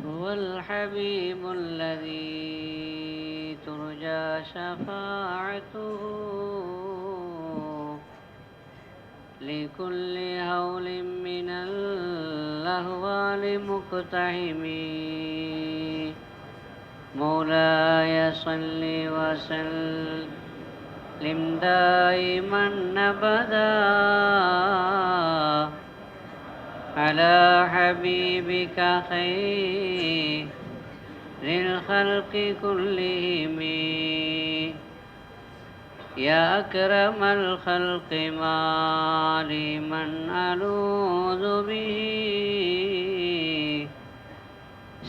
هو الحبيب الذي ترجى شفاعته لكل هول من الأهوال مقتحم. مولاي صل وسلم دائما أبدا على حبيبك خير الخلق كلهم. يا أكرم الخلق ما لي من ألوذ به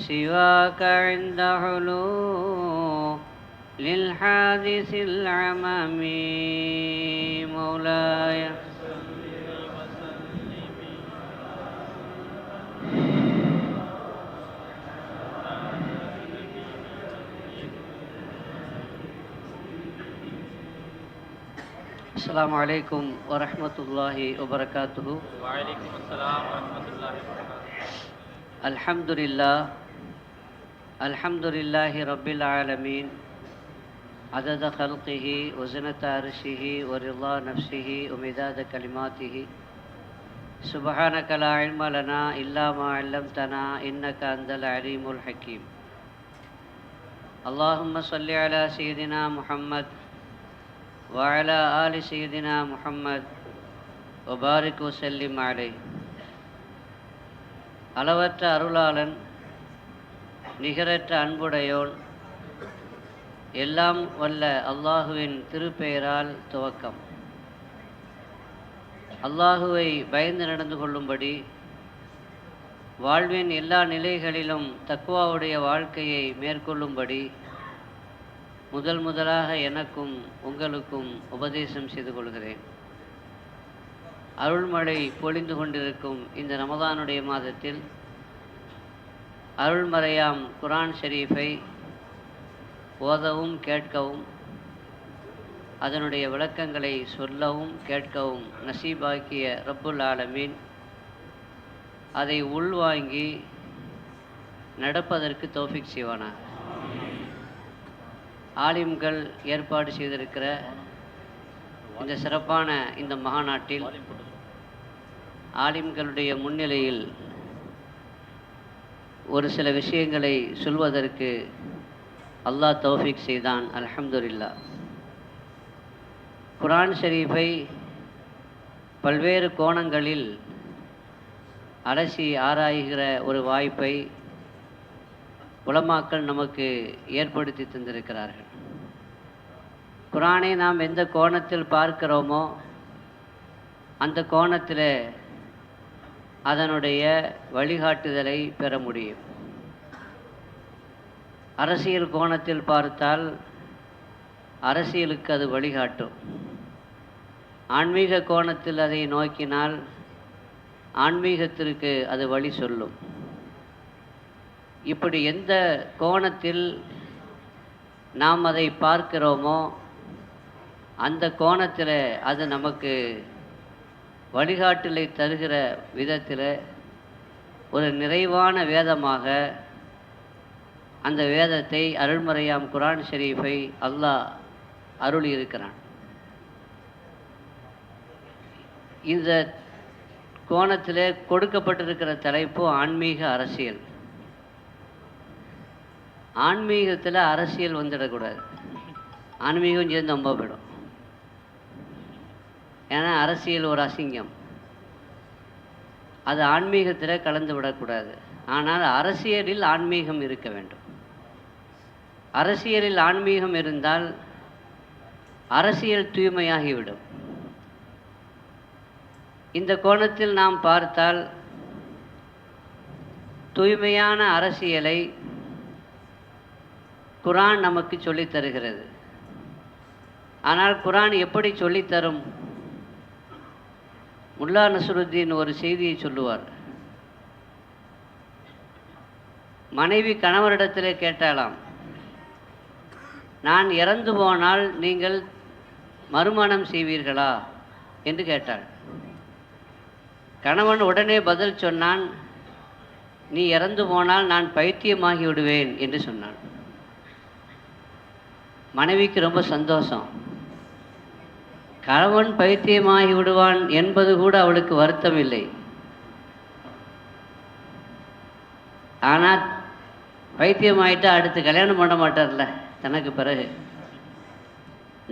سواك عند حلول للحادث العمم. مولاي السلام عليكم ورحمة الله وبركاته. وعليكم السلام ورحمة الله وبركاته. الحمد لله رب العالمين عدد خلقه وزنة عرشه ورضا نفسه ومداد كلماته. سبحانك لا علم لنا إلا ما علمتنا إنك أنت العليم الحكيم. اللهم صل على سيدنا محمد وعلى آل سيدنا محمد وبارك وسلم عليه. அளவற்ற அருளாளன் நிகரற்ற அன்புடையோன் எல்லாம் வல்ல அல்லாஹுவின் திருப்பெயரால் துவக்கம். அல்லாஹுவை பயந்து நடந்து கொள்ளும்படி வாழ்வின் எல்லா நிலைகளிலும் தக்வாவுடைய வாழ்க்கையை மேற்கொள்ளும்படி முதலாக எனக்கும் உங்களுக்கும் உபதேசம் செய்து கொள்கிறேன். அருள்மழை பொழிந்து கொண்டிருக்கும் இந்த ரமதானுடைய மாதத்தில் அருள்மறையாம் குர்ஆன் ஷரீஃபை ஓதவும் கேட்கவும் அதனுடைய விளக்கங்களை சொல்லவும் கேட்கவும் நசீபாக்கிய ரப்புல் ஆலமீன் அதை உள்வாங்கி நடப்பதற்கு தௌஃபீக் செய்வானாக. ஆலிம்கள் ஏற்பாடு செய்திருக்கிற இந்த சிறப்பான இந்த மகாநாட்டில் ஆலிம்களுடைய முன்னிலையில் ஒரு சில விஷயங்களை சொல்வதற்கு அல்லாஹ் தௌஃபீக் செய்தான். அல்ஹம்துலில்லாஹ். குர்ஆன் ஷரீஃபை பல்வேறு கோணங்களில் அலசி ஆராய்கிற ஒரு வாய்ப்பை உலமாக்கள் நமக்கு ஏற்படுத்தி தந்திருக்கிறார்கள். குர்ஆனை நாம் எந்த கோணத்தில் பார்க்கிறோமோ அந்த கோணத்தில் அதனுடைய வழிகாட்டுதலை பெற முடியும். அரசியல் கோணத்தில் பார்த்தால் அரசியலுக்கு அது வழிகாட்டும். ஆன்மீக கோணத்தில் அதை நோக்கினால் ஆன்மீகத்திற்கு அது வழி சொல்லும். இப்படி எந்த கோணத்தில் நாம் அதை பார்க்கிறோமோ அந்த கோணத்தில் அது நமக்கு வழிகாட்டலை தருகிற விதத்தில் ஒரு நிறைவான வேதமாக அந்த வேதத்தை அருள்மறையாம் குர்ஆன் ஷரீஃபை அல்லாஹ் அருளி இருக்கிறான். இந்த கோணத்தில் கொடுக்கப்பட்டிருக்கிற தலைப்பு ஆன்மீக அரசியல். ஆன்மீகத்தில் அரசியல் வந்துடக்கூடாது. ஆன்மீகம் சேர்ந்து ரொம்ப போயிடும். ஏன்னா அரசியல் ஒரு அசிங்கம், அது ஆன்மீகத்தில் கலந்து விடக்கூடாது. ஆனால் அரசியலில் ஆன்மீகம் இருக்க வேண்டும். அரசியலில் ஆன்மீகம் இருந்தால் அரசியல் தூய்மையாகிவிடும். இந்த கோணத்தில் நாம் பார்த்தால் தூய்மையான அரசியலை குர்ஆன் நமக்கு சொல்லித் தருகிறது. ஆனால் குர்ஆன் எப்படி சொல்லித்தரும்? முல்லா நஸ்ருத்தீன் ஒரு செய்தியை சொல்லுவார். மனைவி கணவரிடத்திலே கேட்டாலாம், நான் இறந்து போனால் நீங்கள் மறுமணம் செய்வீர்களா என்று கேட்டாள். கணவன் உடனே பதில் சொன்னான், நீ இறந்து போனால் நான் பைத்தியமாகி விடுவேன் என்று சொன்னான். மனைவிக்கு ரொம்ப சந்தோஷம். கணவன் பைத்தியமாகி விடுவான் என்பது கூட அவளுக்கு வருத்தம் இல்லை. ஆனால் பைத்தியமாயிட்டா அடுத்து கல்யாணம் பண்ண மாட்டார்ல தனக்கு பிறகு.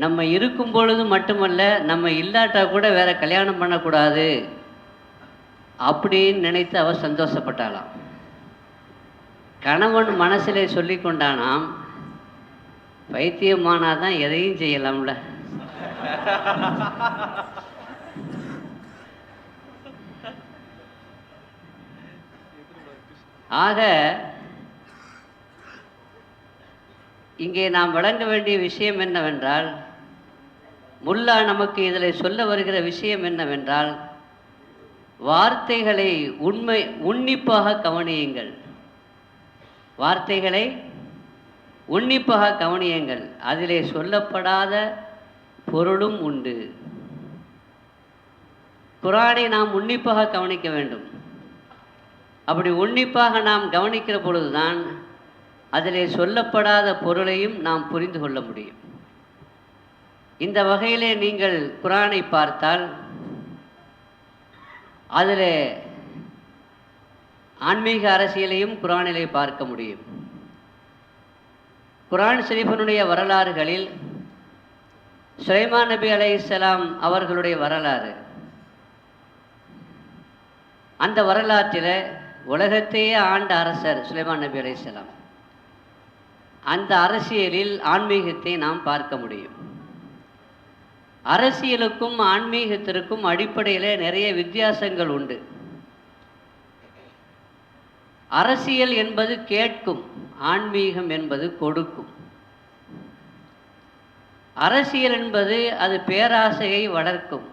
நம்ம இருக்கும் பொழுது மட்டுமல்ல, நம்ம இல்லாட்டா கூட வேற கல்யாணம் பண்ணக்கூடாது அப்படின்னு நினைத்து அவ சந்தோஷப்பட்டாளாம். கணவன் மனசிலே சொல்லி கொண்டானாம், பைத்தியமானாதான் எதையும் செய்யலாம்ல. ஆக இங்கே நாம் விளங்க வேண்டிய விஷயம் என்னவென்றால், முல்லா நமக்கு இதில் சொல்ல வருகிற விஷயம் என்னவென்றால், வார்த்தைகளை உன்னிப்பாக கவனியுங்கள். வார்த்தைகளை உன்னிப்பாக கவனியுங்கள். அதிலே சொல்லப்படாத பொருளும் உண்டு. குர்ஆனை நாம் உன்னிப்பாக கவனிக்க வேண்டும். அப்படி உன்னிப்பாக நாம் கவனிக்கிற பொழுதுதான் அதிலே சொல்லப்படாத பொருளையும் நாம் புரிந்து கொள்ள முடியும். இந்த வகையிலே நீங்கள் குர்ஆனை பார்த்தால் அதில் ஆன்மீக அரசியலையும் குர்ஆனிலே பார்க்க முடியும். குர்ஆன் ஷரீஃபினுடைய வரலாறுகளில் சுலைமான் நபி அலைஹிஸ்ஸலாம் அவர்களுடைய வரலாறு, அந்த வரலாற்றில் உலகத்தையே ஆண்ட அரசர் சுலைமான் நபி அலைஹிஸ்ஸலாம். அந்த அரசியலில் ஆன்மீகத்தை நாம் பார்க்க முடியும். அரசியலுக்கும் ஆன்மீகத்திற்கும் அடிப்படையில் நிறைய வித்தியாசங்கள் உண்டு. அரசியல் என்பது கேட்கும், ஆன்மீகம் என்பது கொடுக்கும். அரசியல் என்பது அது பேராசையை வளர்க்கும்,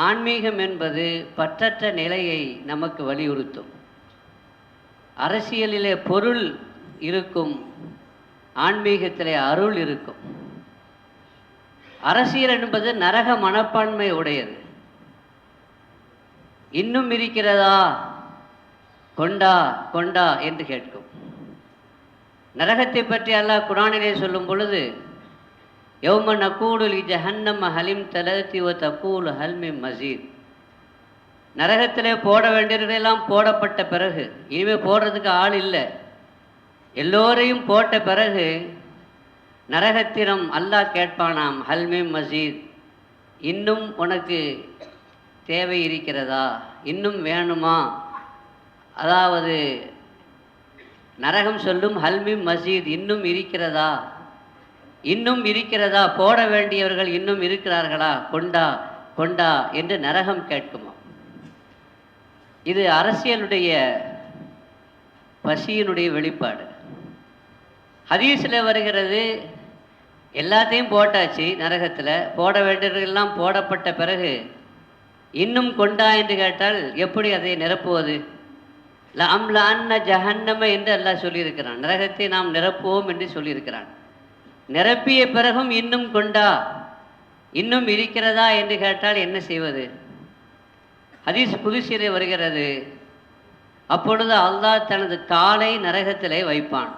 ஆன்மீகம் என்பது பற்றற்ற நிலையை நமக்கு வலியுறுத்தும். அரசியலிலே பொருள் இருக்கும், ஆன்மீகத்திலே அருள் இருக்கும். அரசியல் என்பது நரக மனப்பான்மை உடையது. இன்னும் இருக்கிறதா, கொண்டா கொண்டா என்று கேட்கும். நரகத்தை பற்றி அல்லாஹ் குர்ஆனிலே சொல்லும் பொழுது, யௌம நகூலு லி ஜஹன்னம ஹலிம் தலதி வ தகூலு ஹல் மின் மஸீத். நரகத்திலே போட வேண்டியவர்களெல்லாம் போடப்பட்ட பிறகு, இனிமேல் போடுறதுக்கு ஆள் இல்லை, எல்லோரையும் போட்ட பிறகு நரகத்திடம் அல்லாஹ் கேட்பானாம், ஹல் மின் மஸீத், இன்னும் உனக்கு தேவை இருக்கிறதா, இன்னும் வேணுமா? அதாவது நரகம் சொல்லும், ஹல் மின் மஸீத், இன்னும் இருக்கிறதா, இன்னும் இருக்கிறதா, போட வேண்டியவர்கள் இன்னும் இருக்கிறார்களா, கொண்டா கொண்டா என்று நரகம் கேட்குமா. இது அரசியலுடைய பசியினுடைய வெளிப்பாடு. ஹதீஸில் வருகிறது, எல்லாத்தையும் போட்டாச்சு, நரகத்தில் போட வேண்டியவர்களெல்லாம் போடப்பட்ட பிறகு இன்னும் கொண்டா என்று கேட்டால் எப்படி அதை நிரப்புவது? லஅம்லஅன்ன ஜஹன்னம என்று அல்லாஹ் சொல்லியிருக்கிறான். நரகத்தை நாம் நிரப்புவோம் என்று சொல்லியிருக்கிறான். நிரப்பிய பிறகும் இன்னும் கொண்டா, இன்னும் இருக்கிறதா என்று கேட்டால் என்ன செய்வது? ஹதீஸ் குதுஸிலே வருகிறது, அப்பொழுது அல்லாஹ் தனது காலை நரகத்திலே வைப்பான்.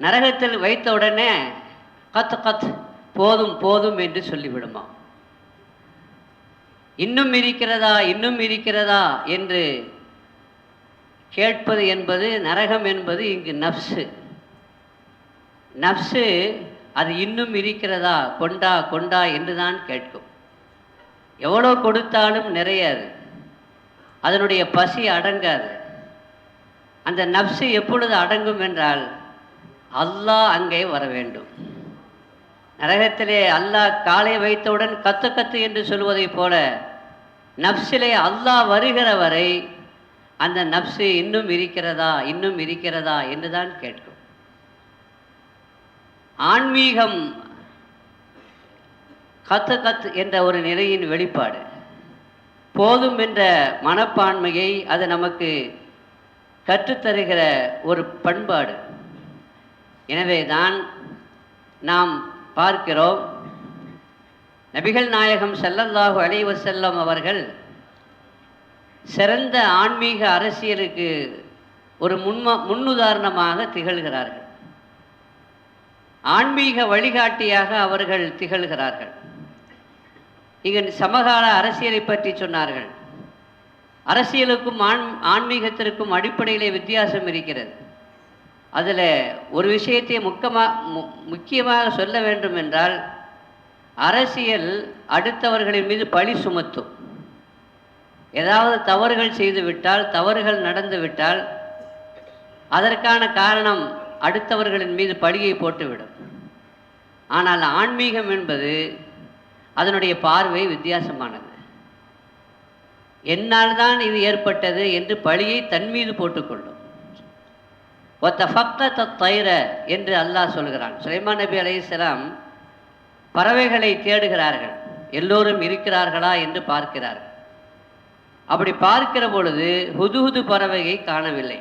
நரகத்தில் வைத்த உடனே கத் கத், போதும் போதும் என்று சொல்லிவிடுமா. இன்னும் இருக்கிறதா, இன்னும் இருக்கிறதா என்று கேட்பது என்பது, நரகம் என்பது இங்கு நஃப்ஸு. நஃப்ஸு அது இன்னும் இருக்கிறதா, கொண்டா கொண்டா என்று தான் கேட்கும். எவ்வளோ கொடுத்தாலும் நிறையாது, அதனுடைய பசி அடங்காது. அந்த நஃப்ஸு எப்பொழுது அடங்கும் என்றால் அல்லாஹ் அங்கே வர வேண்டும். நரகத்திலே அல்லாஹ் காலை வைத்தவுடன் கத்து கத்து என்று சொல்வதைப் போல நஃப்ஸிலே அல்லாஹ் வருகிற வரை அந்த நஃப்ஸு இன்னும் இருக்கிறதா, இன்னும் இருக்கிறதா என்று தான் கேட்கும். ஆன்மீகம் கத்து கத்து என்ற ஒரு நிலையின் வெளிப்பாடு. போதும் என்ற மனப்பான்மையை அது நமக்கு கற்றுத்தருகிற ஒரு பண்பாடு. எனவே தான் நாம் பார்க்கிறோம், நபிகள் நாயகம் ஸல்லல்லாஹு அலைஹி வஸல்லம் அவர்கள் சிறந்த ஆன்மீக அரசியலுக்கு ஒரு முன்னுதாரணமாக திகழ்கிறார்கள். ஆன்மீக வழிகாட்டியாக அவர்கள் திகழ்கிறார்கள். இங்கு சமகால அரசியலை பற்றி சொன்னார்கள். அரசியலுக்கும் ஆன்மீகத்திற்கும் அடிப்படையிலே வித்தியாசம் இருக்கிறது. அதில் ஒரு விஷயத்தை முக்கியமாக சொல்ல வேண்டும் என்றால், அரசியல் அடுத்தவர்களின் மீது பழி சுமத்தும். ஏதாவது தவறுகள் செய்துவிட்டால், தவறுகள் நடந்துவிட்டால் அதற்கான காரணம் அடுத்தவர்களின் மீது பழியை போட்டுவிடும். ஆனால் ஆன்மீகம் என்பது அதனுடைய பார்வை வித்தியாசமானது. என்னால் தான் இது ஏற்பட்டது என்று பழியை தன் மீது போட்டுக்கொள்ளும். தயிர என்று அல்லாஹ் சொல்கிறான். சுலைமான் நபி அலைஹிஸ்ஸலாம் பறவைகளை தேடுகிறார்கள். எல்லோரும் இருக்கிறார்களா என்று பார்க்கிறார்கள். அப்படி பார்க்கிற பொழுது ஹுதுஹுது பறவையை காணவில்லை.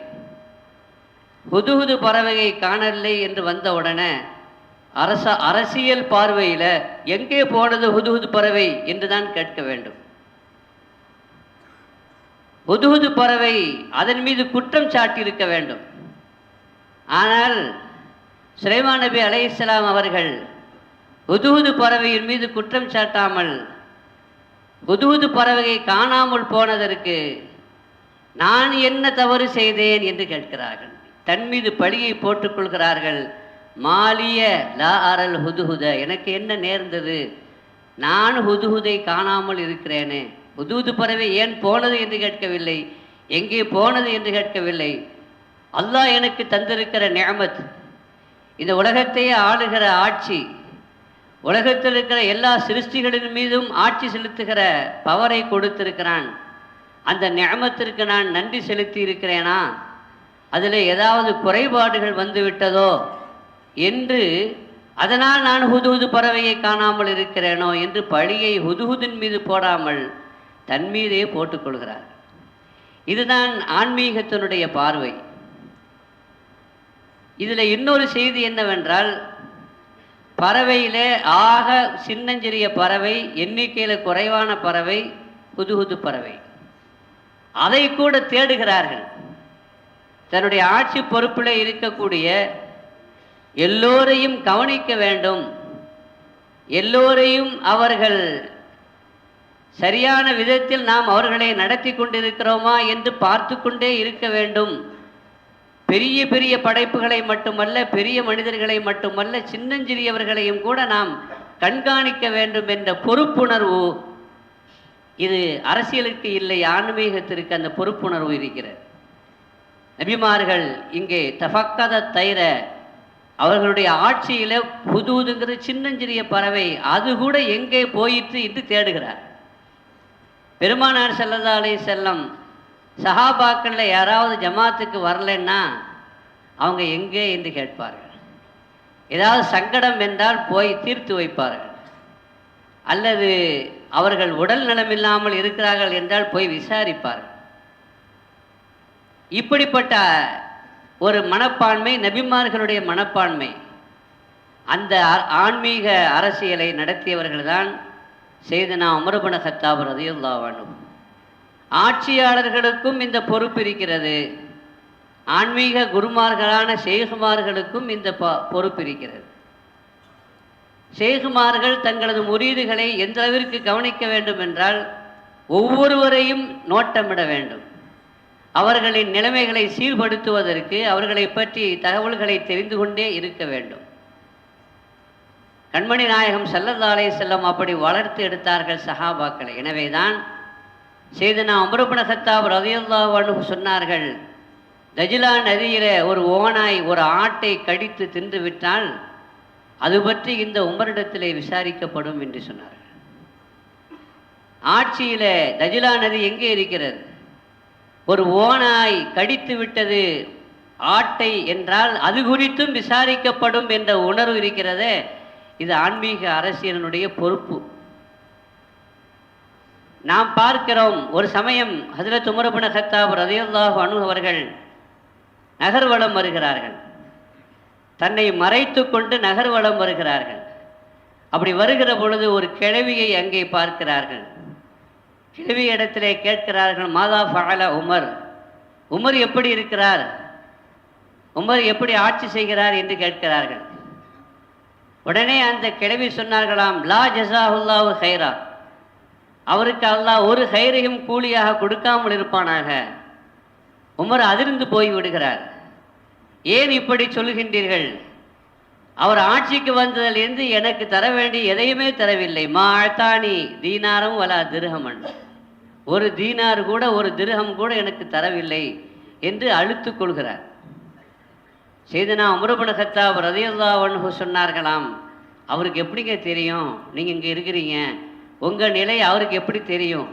ஹுதுஹுது பறவையை காணவில்லை என்று வந்த உடனே அரசியல் பார்வையில் எங்கே போனது ஹுதுஹுது பறவை என்று தான் கேட்க வேண்டும். ஹுதுஹுது பறவை அதன் மீது குற்றம் சாட்டியிருக்க வேண்டும். ஆனால் சுலைமான் நபி அலைஹிஸ்ஸலாம் அவர்கள் ஹுதுஹுது பறவையின் மீது குற்றம் சாட்டாமல் ஹுதுஹுது பறவையை காணாமல் போனதற்கு நான் என்ன தவறு செய்தேன் என்று கேட்கிறார்கள். தன் மீது பழியை போட்டுக்கொள்கிறார்கள். மாலிய லா அரல் ஹுதுஹுத, எனக்கு என்ன நேர்ந்தது, நான் ஹுதுஹுதை காணாமல் இருக்கிறேனே. ஹுதுஹுது பறவை ஏன் போனது என்று கேட்கவில்லை, எங்கே போனது என்று கேட்கவில்லை. அல்லாஹ் எனக்கு தந்திருக்கிற நிஅமத், இந்த உலகத்தையே ஆளுகிற ஆட்சி, உலகத்தில் இருக்கிற எல்லா சிருஷ்டிகளின் மீதும் ஆட்சி செலுத்துகிற பவரை கொடுத்திருக்கிறான். அந்த நிஅமத்திற்கு நான் நன்றி செலுத்தி இருக்கிறேனா, அதில் ஏதாவது குறைபாடுகள் வந்துவிட்டதோ என்று, அதனால் நான் ஹுதுஹுது பறவையை காணாமல் இருக்கிறேனோ என்று பழியை ஹுதுஹுதின் மீது போடாமல் தன் மீதே போட்டுக்கொள்கிறார். இதுதான் ஆன்மீகத்தினுடைய பார்வை. இதில் இன்னொரு செய்தி என்னவென்றால், பறவையிலே ஆக சின்னஞ்சிறிய பறவை, எண்ணிக்கையில் குறைவான பறவை ஹுதுஹுது பறவை. அதை கூட தேடுகிறார்கள். தன்னுடைய ஆட்சி பொறுப்பில் இருக்கக்கூடிய எல்லோரையும் கவனிக்க வேண்டும், எல்லோரையும் அவர்கள் சரியான விதத்தில் நாம் அவர்களை நடத்தி கொண்டிருக்கிறோமா என்று பார்த்து கொண்டே இருக்க வேண்டும். பெரிய பெரிய படைப்புகளை மட்டுமல்ல, பெரிய மனிதர்களை மட்டுமல்ல, சின்னஞ்சிறியவர்களையும் கூட நாம் கண்காணிக்க வேண்டும் என்ற பொறுப்புணர்வு இது அரசியலுக்கு இல்லை, ஆன்மீகத்திற்கு அந்த பொறுப்புணர்வு இருக்கிறது. நபிமார்கள் இங்கே தஃபக்கத தைர, அவர்களுடைய ஆட்சியில் ஹுதுஹுதுங்கிற சின்னஞ்சிறிய பறவை, அது கூட எங்கே போயிற்று என்று தேடுகிறார். பெருமானார் ஸல்லல்லாஹு அலைஹி வஸல்லம் சஹாபாக்களில் யாராவது ஜமாத்துக்கு வரலன்னா அவங்க எங்கே என்று கேட்பார்கள். ஏதாவது சங்கடம் என்றால் போய் தீர்த்து வைப்பார்கள். அல்லது அவர்கள் உடல் நலமில்லாமல் இருக்கிறார்கள் என்றால் போய் விசாரிப்பார்கள். இப்படிப்பட்ட ஒரு மனப்பான்மை நபிமார்களுடைய மனப்பான்மை. அந்த ஆன்மீக அரசியலை நடத்தியவர்கள்தான் சையதுனா உமர் இப்னு கத்தாப் ரலியல்லாஹு அன்ஹு. ஆட்சியாளர்களுக்கும் இந்த பொறுப்பு இருக்கிறது, ஆன்மீக குருமார்களான ஷேகுமார்களுக்கும் இந்த பொறுப்பு இருக்கிறது. ஷேகுமார்கள் தங்களது முரீதுகளை எந்த அளவிற்கு கவனிக்க வேண்டும் என்றால், ஒவ்வொருவரையும் நோட்டமிட வேண்டும். அவர்களின் நிலைமைகளை சீர்படுத்துவதற்கு அவர்களை பற்றி தகவல்களை தெரிந்து கொண்டே இருக்க வேண்டும். கண்மணி நாயகம் ஸல்லல்லாஹு அலைஹி வஸல்லம் அப்படி வளர்த்து எடுத்தார்கள் சஹாபாக்களை. எனவேதான் சையதுனா உமர் இப்னு கத்தாப் ரலியல்லாஹு அன்ஹு சொன்னார்கள், தஜ்லா நதியில ஒரு ஓநாய் ஒரு ஆட்டை கடித்து தின்று விட்டால் அது பற்றி இந்த உமரிடத்திலே விசாரிக்கப்படும் என்று சொன்னார்கள். ஆட்சியில தஜ்லா நதி எங்கே இருக்கிறது? ஒரு ஓநாய் கடித்து விட்டது ஆட்டை என்றால் அது குறித்தும் விசாரிக்கப்படும் என்ற உணர்வு இருக்கிறதே, இது ஆன்மீக அரசியலினுடைய பொறுப்பு. நாம் பார்க்கிறோம், ஒரு சமயம் ஹஜ்ரத் உமர் இப்னு கத்தாப் ரலியல்லாஹு அன்ஹு அவர்கள் நகர்வலம் வருகிறார்கள். தன்னை மறைத்து கொண்டு நகர்வலம் வருகிறார்கள். அப்படி வருகிற பொழுது ஒரு கிழவியை அங்கே பார்க்கிறார்கள். கிழவி இடத்திலே கேட்கிறார்கள், மாதா ஃபஅல உமர், உமர் எப்படி இருக்கிறார், உமர் எப்படி ஆட்சி செய்கிறார் என்று கேட்கிறார்கள். உடனே அந்த கிழவி சொன்னார்களாம், லா ஜஸாஹுல்லாஹு ஹைரா, அவருக்கு அல்லாஹ் ஒரு ஹைரையும் கூலியாக கொடுக்காமல் இருப்பானாக. உமர் அதிர்ந்து போய் விடுகிறார். ஏன் இப்படி சொல்லுகின்றீர்கள்? அவர் ஆட்சிக்கு வந்ததிலிருந்து எனக்கு தர வேண்டிய எதையுமே தரவில்லை. மா அழ்த்தானி தீனாரும் வலா திர்ஹமன், ஒரு தீனார் கூட ஒரு திர்ஹம் கூட எனக்கு தரவில்லை என்று அழுத்து கொள்கிறார். செய்தனா உமர் இப்னு கத்தாப் ரலியல்லாஹு அன்ஹு சொன்னார்களாம், அவருக்கு எப்படிங்க தெரியும் நீங்கள் இங்கே இருக்கிறீங்க, உங்கள் நிலை அவருக்கு எப்படி தெரியும்,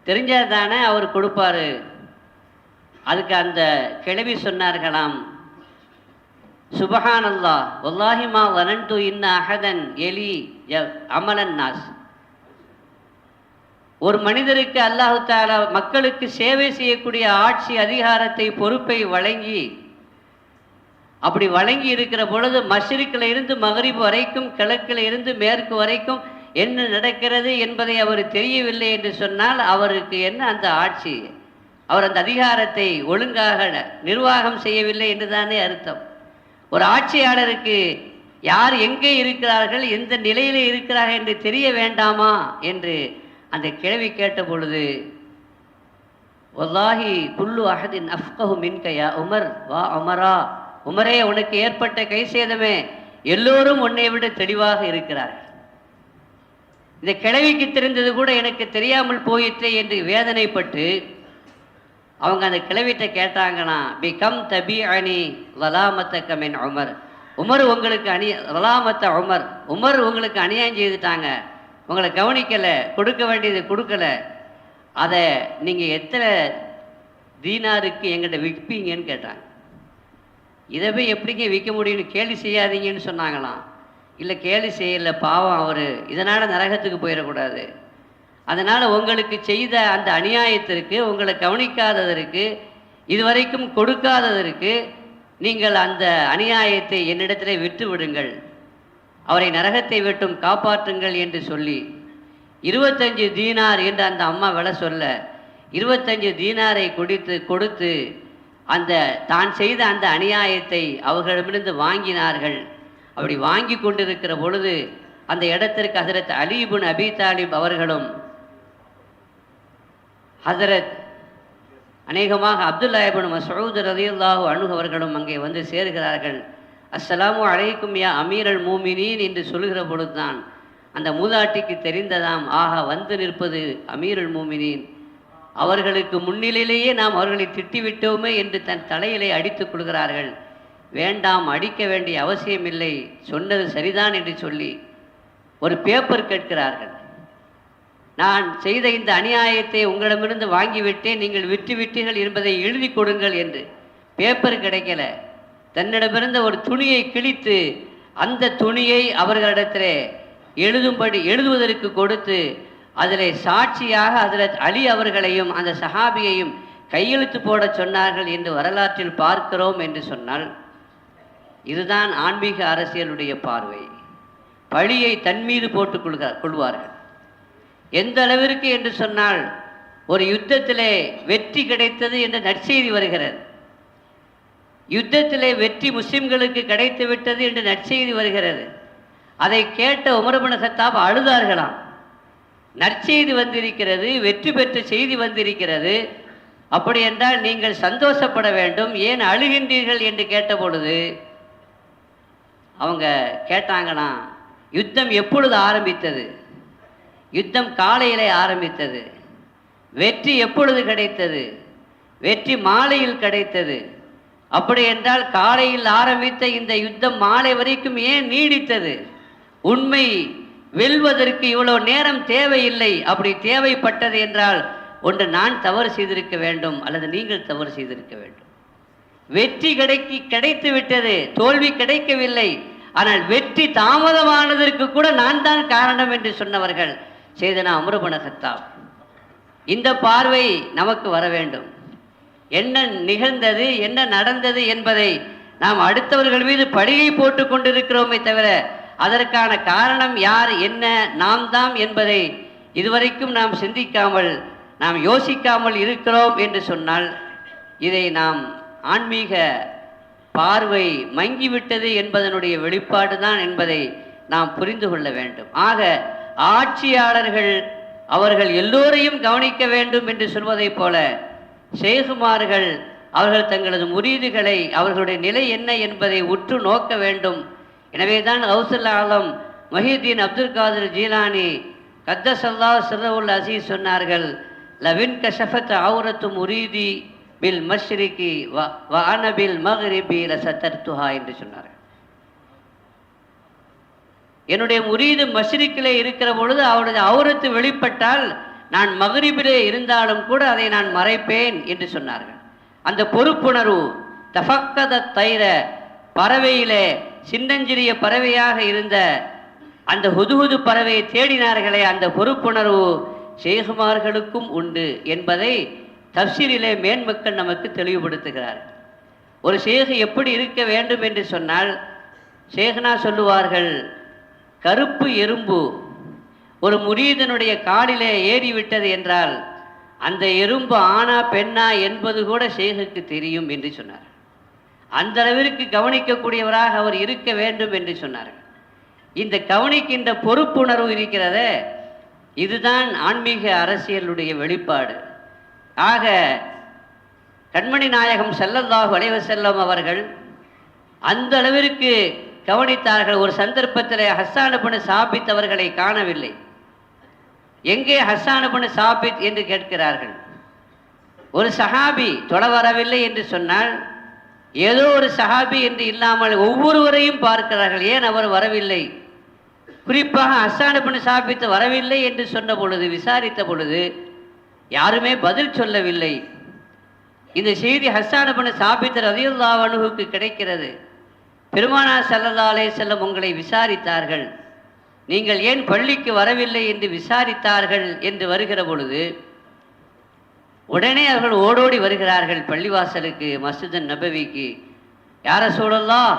தெரிஞ்சால் தானே அவர் கொடுப்பாரு. அதுக்கு அந்த கிழவி சொன்னார்களாம், சுபஹானல்லாஹ் வல்லாஹி மா வனன்து இன்ன அஹதன் எலி அமலன் நாஸ், ஒரு மனிதருக்கு அல்லாஹு தஆலா மக்களுக்கு சேவை செய்யக்கூடிய ஆட்சி அதிகாரத்தை பொறுப்பை வழங்கி, அப்படி வழங்கி இருக்கிற பொழுது மஷ்ரிக்கில் இருந்து மகரிப் வரைக்கும் கிழக்கில் இருந்து மேற்கு வரைக்கும் என்ன நடக்கிறது என்பதை அவர் தெரியவில்லை என்று சொன்னால் அவருக்கு என்ன அந்த ஆட்சி, அவர் அந்த அதிகாரத்தை ஒழுங்காக நிர்வாகம் செய்யவில்லை என்று தானே அர்த்தம். ஒரு ஆட்சியாளருக்கு யார் எங்கே இருக்கிறார்கள், எந்த நிலையிலே இருக்கிறார்கள் என்று தெரிய வேண்டாமா என்று அந்த கிழவி கேட்ட பொழுது, வல்லாஹி குல்லு அஹதின் அஃப்கஹு மின்க யா உமர் வா உமரா, உமரே உனக்கு ஏற்பட்ட கை சேதமே, எல்லோரும் உன்னை விட தெளிவாக இருக்கிறார்கள். இந்த கிழவிக்கு தெரிந்தது கூட எனக்கு தெரியாமல் போயிற்றே என்று வேதனைப்பட்டு அவங்க அந்த கிழவிட்ட கேட்டாங்கன்னா, பிகம் தபி அணி வலாமத்த கமின் உமர், உமர் உங்களுக்கு வலாமத்த உமர், உமர் உங்களுக்கு அநியாயம் செய்துட்டாங்க, உங்களை கவனிக்கலை, கொடுக்க வேண்டியது கொடுக்கல, அதை நீங்கள் எத்தனை தீனாருக்கு எங்கிட்ட விற்பீங்கன்னு கேட்டாங்க. இதை போய் எப்படிங்க விற்க முடியும்னு கேலி செய்யாதீங்கன்னு சொன்னாங்களாம். இல்லை கேலி செய்யலை, பாவம் அவர், இதனால் நரகத்துக்கு போயிடக்கூடாது, அதனால் உங்களுக்கு செய்த அந்த அநியாயத்திற்கு, உங்களை கவனிக்காததற்கு, இதுவரைக்கும் கொடுக்காததற்கு நீங்கள் அந்த அநியாயத்தை என்னிடத்தில் விட்டு விடுங்கள், அவரை நரகத்தை விட்டும் காப்பாற்றுங்கள் என்று சொல்லி 25 தீனார் என்று அந்த அம்மா விலை சொல்ல 25 தீனாரை கொடுத்து அந்த தான் செய்த அந்த அநியாயத்தை அவர்களிடமிருந்து வாங்கினார்கள். அப்படி வாங்கி கொண்டிருக்கிற பொழுது அந்த இடத்திற்கு ஹஜரத் அலி இப்னு அபி தாலிப் அவர்களும் ஹஜரத் அநேகமாக அப்துல்லா இப்னு மஸ்ஊத் ரலியல்லாஹு அன்ஹு அவர்களும் அங்கே வந்து சேர்கிறார்கள். அஸ்ஸலாமு அலைக்கும் யா அமீரல் மூமினீன் என்று சொல்கிற பொழுதுதான் அந்த மூதாட்டிக்கு தெரிந்ததாம், ஆஹா வந்து நிற்பது அமீருல் மூமினீன், அவர்களுக்கு முன்னிலையிலேயே நாம் அவர்களை திட்டிவிட்டோமே என்று தன் தலையிலே அடித்துக் கொள்கிறார்கள். வேண்டாம், அடிக்க வேண்டிய அவசியமில்லை, சொன்னது சரிதான் என்று சொல்லி ஒரு பேப்பர் கேட்கிறார்கள். நான் செய்த இந்த அநியாயத்தை உங்களிடமிருந்து வாங்கிவிட்டேன், நீங்கள் விட்டுவிட்டீர்கள் என்பதை எழுதி கொடுங்கள் என்று. பேப்பர் கிடைக்கல, தன்னிடமிருந்த ஒரு துணியை கிழித்து அந்த துணியை அவர்களிடத்திலே எழுதுவதற்கு கொடுத்து அதில் சாட்சியாக ஹஜ்ரத் அலி அவர்களையும் அந்த சஹாபியையும் கையெழுத்து போட சொன்னார்கள் என்று வரலாற்றில் பார்க்கிறோம் என்று சொன்னால், இதுதான் ஆன்மீக அரசியலுடைய பார்வை. பழியை தன் மீது போட்டுக் கொள்வார்கள். எந்த அளவிற்கு என்று சொன்னால், ஒரு யுத்தத்திலே வெற்றி கிடைத்தது என்ற நற்செய்தி வருகிறது, யுத்தத்திலே வெற்றி முஸ்லிம்களுக்கு கிடைத்து விட்டது என்று நற்செய்தி வருகிறது. அதை கேட்ட உமர் இப்னு கத்தாப் அழுதார்களாம். நற்செய்தி வந்திருக்கிறது, வெற்றி பெற்ற செய்தி வந்திருக்கிறது, அப்படி என்றால் நீங்கள் சந்தோஷப்பட வேண்டும், ஏன் அழுகின்றீர்கள் என்று கேட்ட பொழுது அவங்க கேட்டாங்கன்னா, யுத்தம் எப்பொழுது ஆரம்பித்தது, யுத்தம் காலையிலே ஆரம்பித்தது, வெற்றி எப்பொழுது கிடைத்தது, வெற்றி மாலையில் கிடைத்தது, அப்படி என்றால் காலையில் ஆரம்பித்த இந்த யுத்தம் மாலை வரைக்கும் ஏன் நீடித்தது, உண்மை வெல்வதற்கு இவ்வளவு நேரம் தேவையில்லை, அப்படி தேவைப்பட்டது என்றால் ஒன்று நான் தவறு செய்திருக்க வேண்டும் அல்லது நீங்கள் தவறு செய்திருக்க வேண்டும். வெற்றி கிடைத்து விட்டது, தோல்வி கிடைக்கவில்லை, ஆனால் வெற்றி தாமதமானதற்கு கூட நான் தான் காரணம் என்று சொன்னவர்கள் செய்தனா உமர் இப்னு கத்தாப். இந்த பார்வை நமக்கு வர வேண்டும். என்ன நிகழ்ந்தது, என்ன நடந்தது என்பதை நாம் அடுத்தவர்கள் மீது பழியை போட்டு கொண்டிருக்கிறோமே தவிர அதற்கான காரணம் யார், என்ன, நாம் தான் என்பதை இதுவரைக்கும் நாம் சிந்திக்காமல் நாம் யோசிக்காமல் இருக்கிறோம் என்று சொன்னால் இதை நாம் ஆன்மீக பார்வை மங்கிவிட்டது என்பதனுடைய வெளிப்பாடு தான் என்பதை நாம் புரிந்து கொள்ள வேண்டும். ஆக ஆட்சியாளர்கள் அவர்கள் எல்லோரையும் கவனிக்க வேண்டும் என்று சொல்வதைப் போல ஷேகுமார்கள் அவர்கள் தங்களது முரீதுகளை அவர்களுடைய நிலை என்ன என்பதை உற்று நோக்க வேண்டும். எனவே தான் கௌசுல் ஆலம் மஹீதீன் அப்துல் காதிர் ஜீலானி கத்தஸல்லாஹு சிர்ரவுல் அஸீஸ் சொன்னார்கள், லவின் கஷஃபத் அவுரத்து முரீதி பில் மஷ்ரிகி வ அன பில் மக்ரிபி லசதர்துஹா என்று சொன்னார்கள். என்னுடைய முரீது மஷ்ரிக்கிலே இருக்கிற பொழுது அவருடைய அவுரத்து வெளிப்பட்டால் நான் மக்ரிபிலே இருந்தாலும் கூட அதை நான் மறைப்பேன் என்று சொன்னார்கள். அந்த பொறுப்புணர்வு தஃபக்கத தைர பறவையிலே சின்னஞ்சிறிய பறவையாக இருந்த அந்த ஹுதுஹுது பறவையை தேடினார்களே, அந்த பொறுப்புணர்வு ஷேகுமார்களுக்கும் உண்டு என்பதை தஃப்சீரிலே மேன்மக்கள் நமக்கு தெளிவுபடுத்துகிறார்கள். ஒரு ஷேகு எப்படி இருக்க வேண்டும் என்று சொன்னால், ஷேகுனா சொல்லுவார்கள், கருப்பு எறும்பு ஒரு முரீதனுடைய காலிலே ஏறிவிட்டது என்றால் அந்த எறும்பு ஆனா பெண்ணா என்பது கூட ஷேகுக்கு தெரியும் என்று சொன்னார். அந்த அளவிற்கு கவனிக்கக்கூடியவராக அவர் இருக்க வேண்டும் என்று சொன்னார்கள். இந்த கவனிக்கின்ற பொறுப்புணர்வு இருக்கிறதே, இதுதான் ஆன்மீக அரசியலுடைய வெளிப்பாடு. ஆக கண்மணி நாயகம் ஸல்லல்லாஹு அலைஹி வஸல்லம் அவர்கள் அந்த அளவிற்கு கவனித்தார்கள். ஒரு சந்தர்ப்பத்தில் ஹஸ்ஸான் இப்னு சாபித் அவர்களை காணவில்லை. எங்கே ஹஸ்ஸான் இப்னு சாபித் என்று கேட்கிறார்கள். ஒரு சஹாபி தொழ வரவில்லை என்று சொன்னால் ஏதோ ஒரு சஹாபி என்று இல்லாமல் ஒவ்வொருவரையும் பார்க்கிறார்கள், ஏன் அவர் வரவில்லை. குறிப்பாக ஹஸ்ஸான் இப்னு சாபித் வரவில்லை என்று சொன்ன பொழுது விசாரித்த பொழுது யாருமே பதில் சொல்லவில்லை. இந்த செய்தி ஹஸ்ஸான் இப்னு சாபித் ரலியல்லாஹு அன்ஹுவுக்கு கிடைக்கிறது. பெருமானார் ஸல்லல்லாஹு அலைஹி வஸல்லம் உங்களை விசாரித்தார்கள், நீங்கள் ஏன் பள்ளிக்கு வரவில்லை என்று விசாரித்தார்கள் என்று வருகிற பொழுது உடனே அவர்கள் ஓடோடி வருகிறார்கள் பள்ளிவாசலுக்கு, மஸ்ஜித் நபவிக்கு. யா ரசூலல்லாஹ்,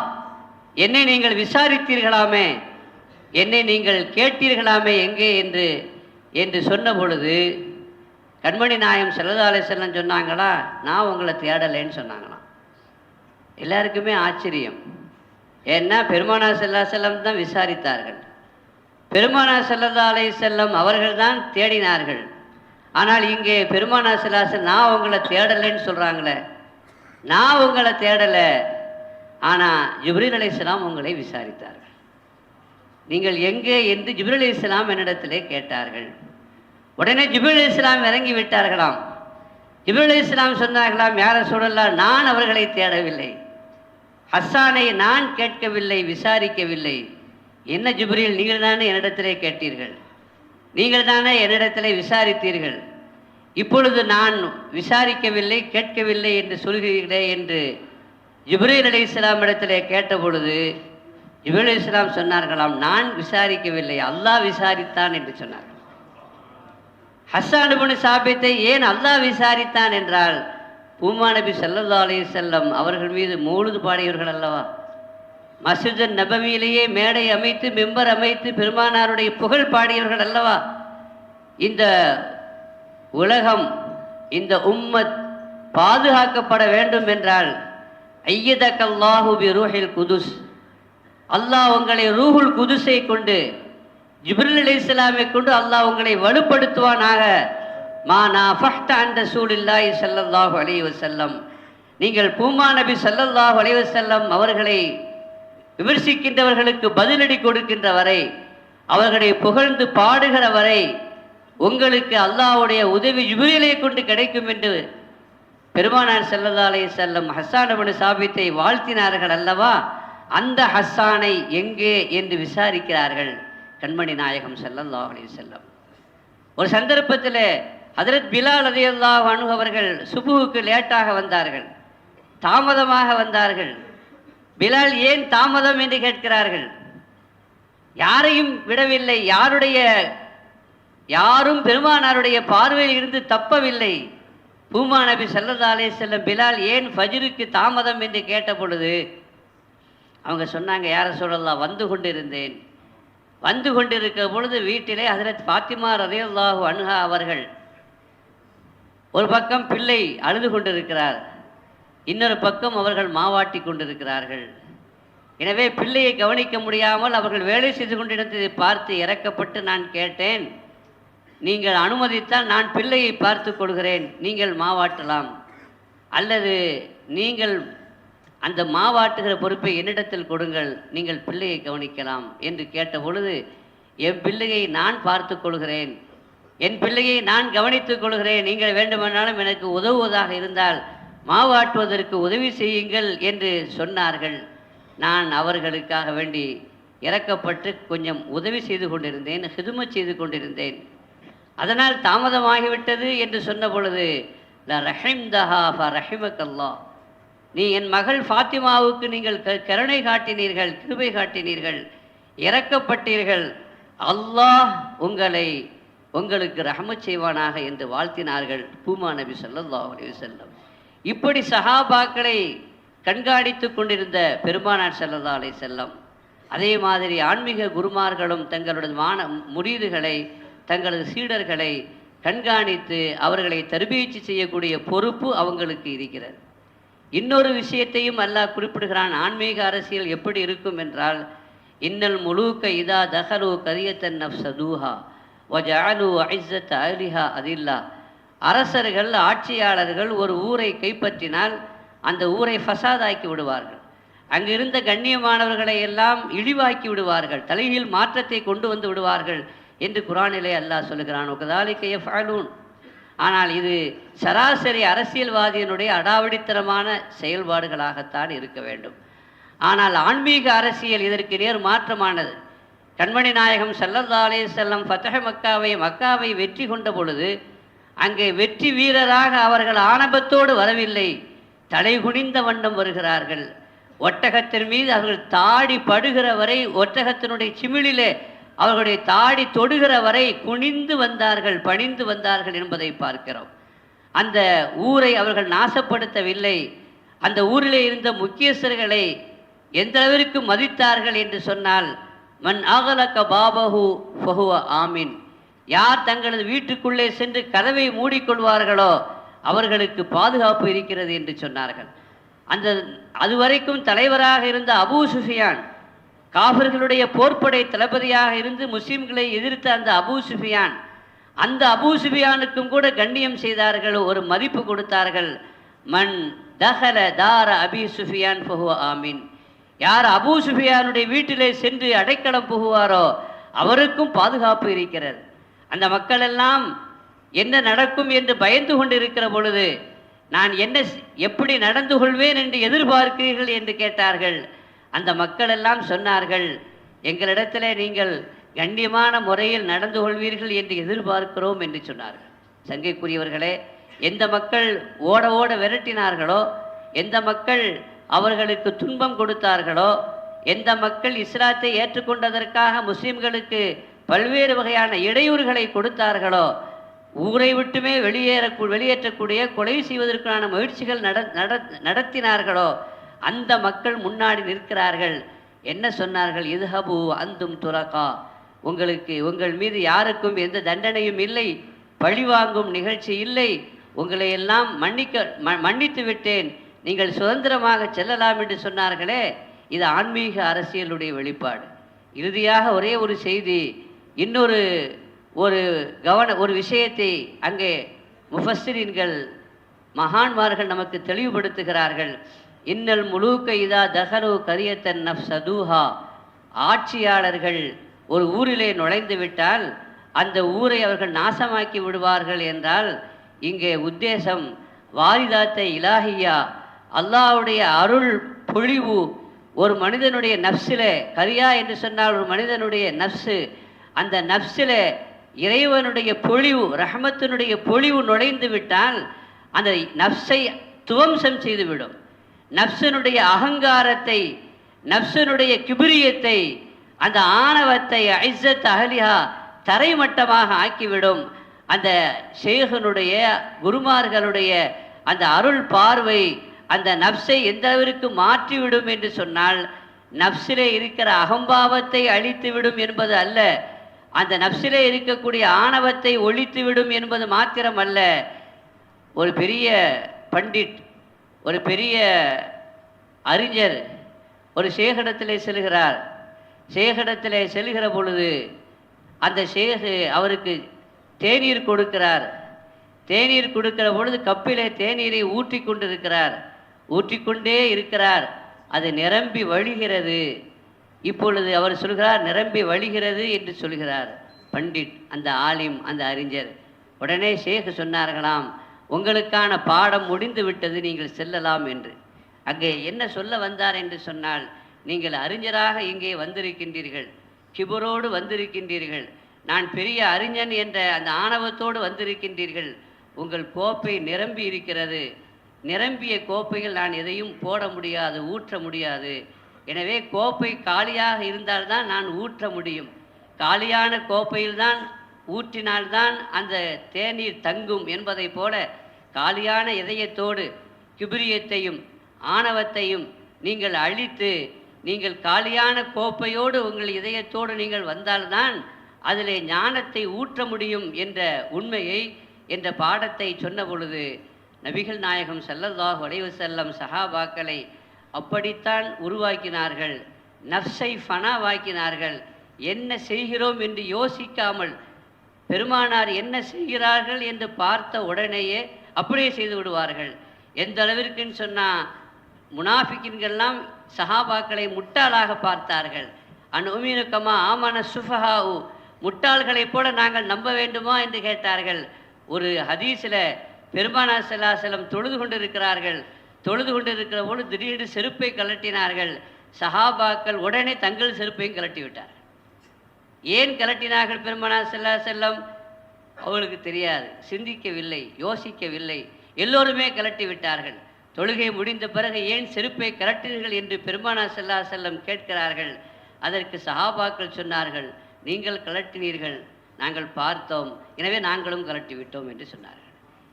என்னை நீங்கள் விசாரித்தீர்களாமே, என்னை நீங்கள் கேட்டீர்களாமே எங்கே என்று சொன்ன பொழுது கண்மணி நாயகம் ஸல்லல்லாஹு அலைஹி வஸல்லம் சொன்னாங்களா, நான் உங்களை தேடலைன்னு சொன்னாங்களாம். எல்லாருக்குமே ஆச்சரியம். ஏன்னா பெருமானார் ஸல்லல்லாஹு அலைஹி வஸல்லம் தான் விசாரித்தார்கள், பெருமானார் ஸல்லல்லாஹு அலைஹி வஸல்லம் அவர்கள் தான் தேடினார்கள். ஆனால் இங்கே பெருமானார் ஸல்லல்லாஹு அலைஹி வஸல்லம் நான் உங்களை தேடலைன்னு சொல்கிறாங்களே. நான் உங்களை தேடலை, ஆனால் ஜிப்ரீல் அலைஹிஸ்ஸலாம் உங்களை விசாரித்தார்கள். நீங்கள் எங்கே என்று ஜிப்ரீல் அலைஹிஸ்ஸலாம் என்னிடத்திலே கேட்டார்கள். உடனே ஜிப்ரீல் அலைஹிஸ்ஸலாம் இறங்கி விட்டார்களாம். ஜிப்ரீல் அலைஹிஸ்ஸலாம் சொன்னார்களாம், யா ரசூலல்லாஹ், நான் அவர்களை தேடவில்லை, ஹஸ்ஸானை நான் கேட்கவில்லை, விசாரிக்கவில்லை. என்ன ஜிப்ரீல், நீங்கள் தானே என்னிடத்திலே கேட்டீர்கள், நீங்கள் தானே என்னிடத்திலே விசாரித்தீர்கள், இப்பொழுது நான் விசாரிக்கவில்லை கேட்கவில்லை என்று சொல்கிறீர்களே என்று ஜிப்ரீல் அலைஹிஸ்ஸலாம் இடத்திலே கேட்ட பொழுது ஜிப்ரீல் அலைஹிஸ்ஸலாம் சொன்னார்களாம், நான் விசாரிக்கவில்லை, அல்லாஹ் விசாரித்தான் என்று சொன்னார்கள். ஹஸ்ஸான் இப்னு சாபித்தை ஏன் அல்லாஹ் விசாரித்தான் என்றால், பூமா நபி ஸல்லல்லாஹு அலைஹி வஸல்லம் அவர்கள் மீது மௌலிது பாடியவர்கள் அல்லவா. மஸ்ஜித் நபவியிலேயே மேடை அமைத்து மெம்பர் அமைத்து பெருமானாருடைய புகழ் பாடியவர்கள் அல்லவா. இந்த உலகம், இந்த உம்மத் பாதுகாக்கப்பட வேண்டும் என்றால் ஐயதக்கல்லாஹு பி ரூஹில் குதுஸ், அல்லாஹ் உங்களை ரூஹுல் குதுஸை கொண்டு, ஜிப்ரீல் அலைஹிஸ்ஸலாமை கொண்டு அல்லாஹ் உங்களை வலுப்படுத்துவானாக. மா நாஃபஹ்த அன் ரசூலில்லாஹி ஸல்லல்லாஹு அலைஹி வஸல்லம், நீங்கள் பூமா நபி ஸல்லல்லாஹு அலைஹி வஸல்லம் அவர்களை விமர்சிக்கின்றவர்களுக்கு பதிலடி கொடுக்கின்ற வரை, அவர்களை புகழ்ந்து பாடுகிற வரை உங்களுக்கு அல்லாஹ்வுடைய உதவி ஜிப்ரீலை கொண்டு கிடைக்கும் என்று பெருமானார் ஸல்லல்லாஹு அலைஹி வஸல்லம் ஹஸ்ஸான் இப்னு சாபித்தை வாழ்த்தினார்கள் அல்லவா. அந்த ஹஸ்ஸானை எங்கே என்று விசாரிக்கிறார்கள் கண்மணி நாயகம் ஸல்லல்லாஹு அலைஹி வஸல்லம். ஒரு சந்தர்ப்பத்தில் ஹஜ்ரத் பிலால் ரலியல்லாஹு அன்ஹு அவர்கள் சுபுவுக்கு லேட்டாக வந்தார்கள், தாமதமாக வந்தார்கள். பிலால் ஏன் தாமதம் என்று கேட்கிறார்கள். யாரையும் விடவில்லை, யாரும் பெருமானாருடைய பார்வையில் இருந்து தப்பவில்லை. பூமா நபி ஸல்லல்லாஹு அலைஹி வஸல்லம் பிலால் ஏன் ஃபஜ்ருக்கு தாமதம் என்று கேட்ட பொழுது அவங்க சொன்னாங்க, யா ரசூலல்லாஹ், வந்து கொண்டிருந்தேன், வந்து கொண்டிருக்கிற பொழுது வீட்டிலே ஹஜ்ரத் ஃபாத்திமா ரலியல்லாஹு அன்ஹா அவர்கள் ஒரு பக்கம் பிள்ளை அழுது கொண்டிருக்கிறார், இன்னொரு பக்கம் அவர்கள் மாவாட்டி கொண்டிருக்கிறார்கள். எனவே பிள்ளையை கவனிக்க முடியாமல் அவர்கள் வேலை செய்து கொண்டிருந்ததை பார்த்து இறக்கப்பட்டு நான் கேட்டேன், நீங்கள் அனுமதித்தால் நான் பிள்ளையை பார்த்து கொள்கிறேன், நீங்கள் மாவாட்டலாம், அல்லது நீங்கள் அந்த மாவாட்டுகிற பொறுப்பை என்னிடத்தில் கொடுங்கள், நீங்கள் பிள்ளையை கவனிக்கலாம் என்று கேட்ட பொழுது, என் பிள்ளையை நான் பார்த்து கொள்கிறேன், என் பிள்ளையை நான் கவனித்துக் கொள்கிறேன், நீங்கள் வேண்டுமானாலும் எனக்கு உதவுவதாக இருந்தால் மாவாட்டுவதற்கு உதவி செய்யுங்கள் என்று சொன்னார்கள். நான் அவர்களுக்காக வேண்டி இறக்கப்பட்டு கொஞ்சம் உதவி செய்து கொண்டிருந்தேன், ஹிதுமத் செய்து கொண்டிருந்தேன். அதனால் தாமதமாகிவிட்டது என்று சொன்ன பொழுது, ல ரஹிம்தஹா ஃபரஹிமக்கல்லா, நீ என் மகள் ஃபாத்திமாவுக்கு நீங்கள் கருணை காட்டினீர்கள், கிருபை காட்டினீர்கள், இறக்கப்பட்டீர்கள், அல்லாஹ் உங்களுக்கு ரஹமத் செய்வானாக என்று வாழ்த்தினார்கள் பூமா நபி ஸல்லல்லாஹு அலைஹி வஸல்லம். இப்படி சஹாபாக்களை கண்காணித்து கொண்டிருந்த பெருமானார் ஸல்லல்லாஹு அலைஹி வஸல்லம், அதே மாதிரி ஆன்மீக குருமார்களும் தங்களது முரீதுகளை, தங்களது சீடர்களை கண்காணித்து அவர்களை தர்பீயத் செய்யக்கூடிய பொறுப்பு அவங்களுக்கு இருக்கிறது. இன்னொரு விஷயத்தையும் அல்லாஹ் குறிப்பிடுகிறான். ஆன்மீக அரசியல் எப்படி இருக்கும் என்றால், இன்னல் முலூக்க இதா தஹலு கரியத்தன் நஃப்ஸதூஹா வஜஅலு இஸ்ஸத அஹ்லிஹா அதில்லா. அரசர்கள், ஆட்சியாளர்கள் ஒரு ஊரை கைப்பற்றினால் அந்த ஊரை ஃபசாதாக்கி விடுவார்கள், அங்கிருந்த கண்ணியமானவர்களை எல்லாம் இழிவாக்கி விடுவார்கள், தலையில் மாற்றத்தை கொண்டு வந்து விடுவார்கள் என்று குர்ஆனிலே அல்லாஹ் சொல்லுகிறான். வகதாலிக யஃஅலூன். ஆனால் இது சராசரி அரசியல்வாதியினுடைய அடாவடித்தனமான செயல்பாடுகளாகத்தான் இருக்க வேண்டும். ஆனால் ஆன்மீக அரசியல் இதற்கு நேர் மாற்றமானது. கண்மணி நாயகம் ஸல்லல்லாஹு அலைஹி வஸல்லம் ஃபத்ஹ் மக்காவை வெற்றி கொண்ட பொழுது அங்கே வெற்றி வீரராக அவர்கள் ஆணவத்தோடு வரவில்லை, தலை குனிந்த வண்ணம் வருகிறார்கள். ஒட்டகத்தின் மீது அவர்கள் தாடி படுகிற வரை, ஒட்டகத்தினுடைய சிமிழிலே அவர்களுடைய தாடி தொடுகிற வரை குனிந்து வந்தார்கள், பணிந்து வந்தார்கள் என்பதை பார்க்கிறோம். அந்த ஊரை அவர்கள் நாசப்படுத்தவில்லை. அந்த ஊரிலே இருந்த முக்கியஸ்தர்களை எந்த அளவிற்கு மதித்தார்கள் என்று சொன்னால், மன் அகலக பாபஹு ஃபஹுவ ஆமீன், யார் தங்களது வீட்டுக்குள்ளே சென்று கதவை மூடிக்கொள்வார்களோ அவர்களுக்கு பாதுகாப்பு இருக்கிறது என்று சொன்னார்கள். அதுவரைக்கும் தலைவராக இருந்த அபூ சுஃபியான், காஃபிர்களுடைய போர்ப்படை தளபதியாக இருந்து முஸ்லிம்களை எதிர்த்த அந்த அபூ சுஃபியான், அந்த அபூ சுஃபியானுக்கும் கூட கண்ணியம் செய்தார்கள், ஒரு மதிப்பு கொடுத்தார்கள். மன் தஹல தார அபி சுஃபியான் ஃபஹுவ ஆமீன், யார் அபூ சுஃபியானுடைய வீட்டிலே சென்று அடைக்கலம் புகுவாரோ அவருக்கும் பாதுகாப்பு இருக்கிறது. அந்த மக்கள் எல்லாம் என்ன நடக்கும் என்று பயந்து கொண்டிருக்கிற பொழுது, நான் எப்படி நடந்து கொள்வேன் என்று எதிர்பார்க்கிறீர்கள் என்று கேட்டார்கள். அந்த மக்கள் எல்லாம் சொன்னார்கள், எங்களிடத்திலே நீங்கள் கண்ணியமான முறையில் நடந்து கொள்வீர்கள் என்று எதிர்பார்க்கிறோம் என்று சொன்னார்கள். சங்கைக்குரியவர்களே, எந்த மக்கள் ஓட ஓட விரட்டினார்களோ, எந்த மக்கள் அவர்களுக்கு துன்பம் கொடுத்தார்களோ, எந்த மக்கள் இஸ்லாத்தை ஏற்றுக்கொண்டதற்காக முஸ்லிம்களுக்கு பல்வேறு வகையான இடையூறுகளை கொடுத்தார்களோ, ஊரை விட்டுமே வெளியேற்றக்கூடிய கொலை செய்வதற்கான முயற்சிகள் நடத்தினார்களோ, அந்த மக்கள் முன்னாடி நிற்கிறார்கள். என்ன சொன்னார்கள்? இதுஹபு அந்தும் துரகா, உங்கள் மீது யாருக்கும் எந்த தண்டனையும் இல்லை, பழிவாங்கும் நிகழ்ச்சி இல்லை, உங்களை எல்லாம் மன்னித்து விட்டேன், நீங்கள் சுதந்திரமாக செல்லலாம் என்று சொன்னார்களே. இது ஆன்மீக அரசியலுடைய வெளிப்பாடு. இறுதியாக ஒரே ஒரு செய்தி, இன்னொரு ஒரு விஷயத்தை அங்கே முஃபஸ்ஸிரீன்கள், மகான்மார்கள் நமக்கு தெளிவுபடுத்துகிறார்கள். இன்னல் முலூக்க இதா தஹலு கரியத்தன் நஃப்ஸதூஹா, ஆட்சியாளர்கள் ஒரு ஊரிலே நுழைந்து விட்டால் அந்த ஊரை அவர்கள் நாசமாக்கி விடுவார்கள் என்றால், இங்கே உத்தேசம் வாரிதாத்தை இலாஹியா, அல்லாஹ்வுடைய அருள் பொழிவு ஒரு மனிதனுடைய நஃப்ஸிலே, கரியா என்று சொன்னால் ஒரு மனிதனுடைய நஃப்ஸு, அந்த நஃப்ஸிலே இறைவனுடைய பொழிவு, ரஹமத்தினுடைய பொழிவு நுழைந்து விட்டால் அந்த நஃப்ஸை துவம்சம் செய்துவிடும். நஃப்ஸினுடைய அகங்காரத்தை, நஃப்ஸினுடைய கிபிரியத்தை, அந்த ஆணவத்தை, இஸ்ஸத் அஹ்லிஹா தரைமட்டமாக ஆக்கிவிடும். அந்த ஷேഖனுடைய, குருமார்களுடைய அந்த அருள் பார்வை அந்த நஃப்ஸை எந்த அளவிற்கு மாற்றிவிடும் என்று சொன்னால், நப்சிலே இருக்கிற அகம்பாவத்தை அழித்துவிடும் என்பது அல்ல, அந்த நப்சிலே இருக்கக்கூடிய ஆணவத்தை ஒழித்துவிடும் என்பது மாத்திரம் அல்ல. ஒரு பெரிய பண்டிட், ஒரு பெரிய அறிஞர் ஒரு சேகடத்திலே செல்கிறார். சேகடத்திலே செல்கிற பொழுது அந்த சேகு அவருக்கு தேநீர் கொடுக்கிறார். தேநீர் கொடுக்கிற பொழுது கப்பிலே தேநீரை ஊற்றி கொண்டிருக்கிறார். ஊற்றிக்கொண்டே இருக்கிறார். அது நிரம்பி வழிகிறது. இப்பொழுது அவர் சொல்கிறார், நிரம்பி வழிகிறது என்று சொல்கிறார் பண்டிட், அந்த ஆலிம், அந்த அறிஞர். உடனே ஷேக் சொன்னார்களாம், உங்களுக்கான பாடம் முடிந்து விட்டது, நீங்கள் செல்லலாம் என்று. அங்கே என்ன சொல்ல வந்தார் என்று சொன்னால், நீங்கள் அறிஞராக இங்கே வந்திருக்கின்றீர்கள், கிபரோடு வந்திருக்கின்றீர்கள், நான் பெரிய அறிஞன் என்ற அந்த ஆணவத்தோடு வந்திருக்கின்றீர்கள். உங்கள் கோப்பை நிரம்பி இருக்கிறது. நிரம்பிய கோப்பையில் நான் எதையும் போட முடியாது, ஊற்ற முடியாது. எனவே கோப்பை காலியாக இருந்தால்தான் நான் ஊற்ற முடியும். காலியான கோப்பையில்தான் ஊற்றினால்தான் அந்த தேநீர் தங்கும் என்பதை போல, காலியான இதயத்தோடு கிபிரியத்தையும் ஆணவத்தையும் நீங்கள் அழித்து, நீங்கள் காலியான கோப்பையோடு உங்கள் இதயத்தோடு நீங்கள் வந்தால்தான் அதிலே ஞானத்தை ஊற்ற முடியும் என்ற உண்மையை, என்ற பாடத்தை சொன்ன பொழுது நபிகள் நாயகம் ஸல்லல்லாஹு அலைஹி வஸல்லம் சஹாபாக்களை அப்படித்தான் உருவாக்கினார்கள். நஃப்ஸை ஃபனாவாக்கினார்கள். என்ன செய்கிறோம் என்று யோசிக்காமல், பெருமானார் என்ன செய்கிறார்கள் என்று பார்த்த உடனேயே அப்படியே செய்து விடுவார்கள். எந்த அளவிற்குன்னு சொன்னால், முனாஃபிக்கின்கள்லாம் சஹாபாக்களை முட்டாளாக பார்த்தார்கள். அன்உமினு கமா ஆமன சுஃபஹாஉ, முட்டாள்களைப் போல நாங்கள் நம்ப வேண்டுமா என்று கேட்டார்கள். ஒரு ஹதீஸில் பெருமானார் ஸல்லல்லாஹு அலைஹி வஸல்லம் தொழுது கொண்டிருக்கிறார்கள். தொழுது கொண்டிருக்கிற போது திடீரென்று செருப்பை கலட்டினார்கள். சஹாபாக்கள் உடனே தங்கள் செருப்பையும் கலட்டி விட்டார்கள். ஏன் கலட்டினார்கள் பெருமானார் ஸல்லல்லாஹு அலைஹி வஸல்லம்? அவர்களுக்கு தெரியாது, சிந்திக்கவில்லை, யோசிக்கவில்லை. எல்லோருமே கலட்டி விட்டார்கள். தொழுகை முடிந்த பிறகு ஏன் செருப்பை கலட்டினீர்கள் என்று பெருமானார் ஸல்லல்லாஹு அலைஹி வஸல்லம் கேட்கிறார்கள். அதற்கு சஹாபாக்கள் சொன்னார்கள், நீங்கள் கலட்டினீர்கள், நாங்கள் பார்த்தோம், எனவே நாங்களும் கலட்டி விட்டோம் என்று சொன்னார்கள்.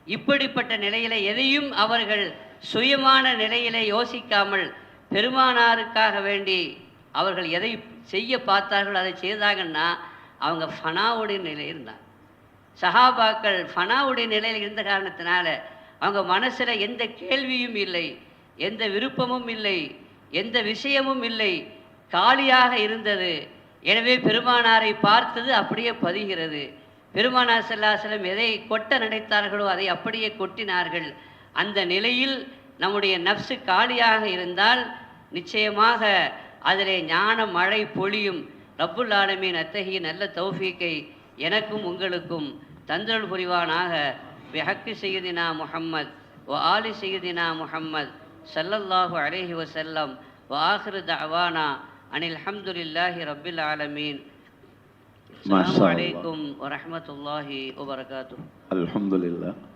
இப்படிப்பட்ட நிலையில எதையும் அவர்கள் சுயமான நிலையிலே யோசிக்காமல், பெருமானாருக்காக வேண்டி அவர்கள் எதை செய்ய பார்த்தார்கள் அதை செய்தாங்கன்னா அவங்க ஃபனாவுடைய நிலையில் இருந்தாங்க. சஹாபாக்கள் ஃபனாவுடைய நிலையில் இருந்த காரணத்தினால அவங்க மனசில் எந்த கேள்வியும் இல்லை, எந்த விருப்பமும் இல்லை, எந்த விஷயமும் இல்லை, காலியாக இருந்தது. எனவே பெருமானாரை பார்த்தது அப்படியே பதிகிறது. பெருமானார் ஸல்லல்லாஹு அலைஹி வஸல்லம் எதை கொட்ட நினைத்தார்களோ அதை அப்படியே கொட்டினார்கள். அந்த நிலையில் நம்முடைய நஃப்ஸு காலியாக இருந்தால் நிச்சயமாக அதிலே ஞான மழை பொழியும். ரப்புல் ஆலமீன் அத்தகைய நல்ல தௌஃபீக்கை எனக்கும் உங்களுக்கும் தந்தருள் புரிவானாக. பிஹக்கி சய்யிதினா முஹம்மத் வ ஆலி சய்யிதினா முஹம்மத் ஸல்லல்லாஹு அலைஹி வஸல்லம் வ ஆகிரு தஅவானா அனில் ஹம்துலில்லாஹி ரப்பில் ஆலமீன். அஸ்ஸலாமு அலைக்கும் வ ரஹ்மத்துல்லாஹி வ பரகாத்துஹு. அல்ஹம்துலில்லாஹ்.